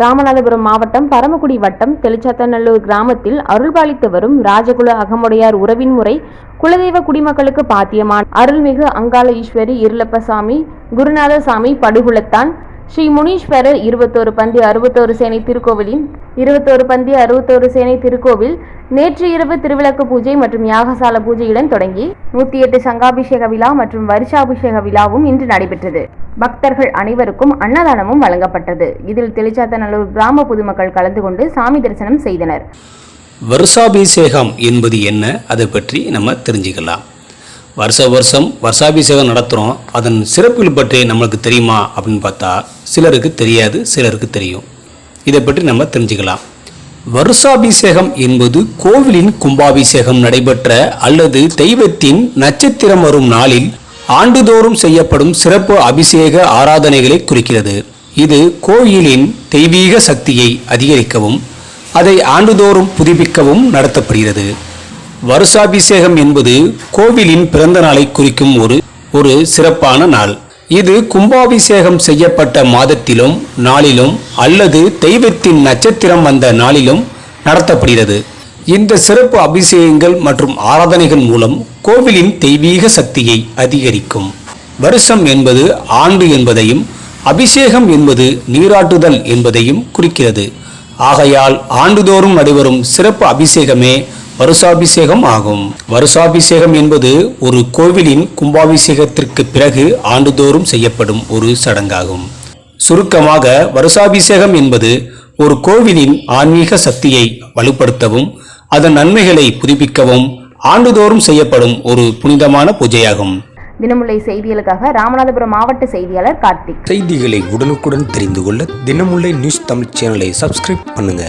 ராமநாதபுரம் மாவட்டம் பரமக்குடி வட்டம் தெளிச்சாத்தநல்லூர் கிராமத்தில் அருள்பாலித்து வரும் ராஜகுல அகமுடையார் உறவின் முறை குலதெய்வ குடிமக்களுக்கு பாத்தியமான அருள்மிகு அங்காள ஈஸ்வரி இருளப்பசாமி குருநாதசாமி படுகுலத்தான் ஸ்ரீ முனீஸ்வரர் 21 பந்தி 61 சேனை திருக்கோவிலின் 21 பந்தி 61 சேனை திருக்கோவில் நேற்று இரவு திருவிளக்கு பூஜை மற்றும் யாகசால பூஜையுடன் தொடங்கி 108 சங்காபிஷேக விழா மற்றும் வருஷாபிஷேக விழாவும் இன்று நடைபெற்றது. பக்தர்கள் அனைவருக்கும் அன்னதானமும் வழங்கப்பட்டது. இதில் தெளிச்சாத்தநல்லூர் கிராம பொதுமக்கள் கலந்து கொண்டு சாமி தரிசனம் செய்தனர். வருஷாபிஷேகம் என்பது என்ன, அதை பற்றி நம்ம தெரிஞ்சுக்கலாம். வருஷம் வருஷாபிஷேகம் நடத்துகிறோம். அதன் சிறப்புகள் பற்றி நம்மளுக்கு தெரியுமா அப்படின்னு பார்த்தா சிலருக்கு தெரியாது, சிலருக்கு தெரியும். இதை பற்றி நம்ம தெரிஞ்சுக்கலாம். வருஷாபிஷேகம் என்பது கோவிலின் கும்பாபிஷேகம் நடைபெற்ற அல்லது தெய்வத்தின் நட்சத்திரம் வரும் நாளில் ஆண்டுதோறும் செய்யப்படும் சிறப்பு அபிஷேக ஆராதனைகளை குறிக்கிறது. இது கோயிலின் தெய்வீக சக்தியை அதிகரிக்கவும் அதை ஆண்டுதோறும் புதுப்பிக்கவும் நடத்தப்படுகிறது. வருஷாபிஷேகம் என்பது கோவிலின் பிறந்த நாளை குறிக்கும் ஒரு சிறப்பான நாள். இது கும்பாபிஷேகம் செய்யப்பட்ட மாதத்திலும் நாளிலும் அல்லது தெய்வத்தின் நட்சத்திரம் வந்த நாளிலும் நடத்தப்படுகிறது. இந்த சிறப்பு அபிஷேகங்கள் மற்றும் ஆராதனைகள் மூலம் கோவிலின் தெய்வீக சக்தியை அதிகரிக்கும். வருஷம் என்பது ஆண்டு என்பதையும் அபிஷேகம் என்பது நீராட்டுதல் என்பதையும் குறிக்கிறது. ஆகையால் ஆண்டுதோறும் நடைபெறும் சிறப்பு அபிஷேகமே வருஷாபிஷேகம் ஆகும். வருஷாபிஷேகம் என்பது ஒரு கோவிலின் கும்பாபிஷேகத்திற்கு பிறகு ஆண்டுதோறும் செய்யப்படும் ஒரு சடங்காகும். சுருக்கமாக, வருஷாபிஷேகம் என்பது ஒரு கோவிலின் ஆன்மீக சக்தியை வலுப்படுத்தவும் அதன் நன்மைகளை புதுப்பிக்கவும் ஆண்டுதோறும் செய்யப்படும் ஒரு புனிதமான பூஜையாகும். தினமுல்லை செய்திகளுக்காக ராமநாதபுரம் மாவட்ட செய்தியாளர் கார்த்திக். செய்திகளை உடனுக்குடன் தெரிந்து கொள்ள தினமுல்லை நியூஸ் தமிழ் சேனலை சப்ஸ்கிரைப் பண்ணுங்க.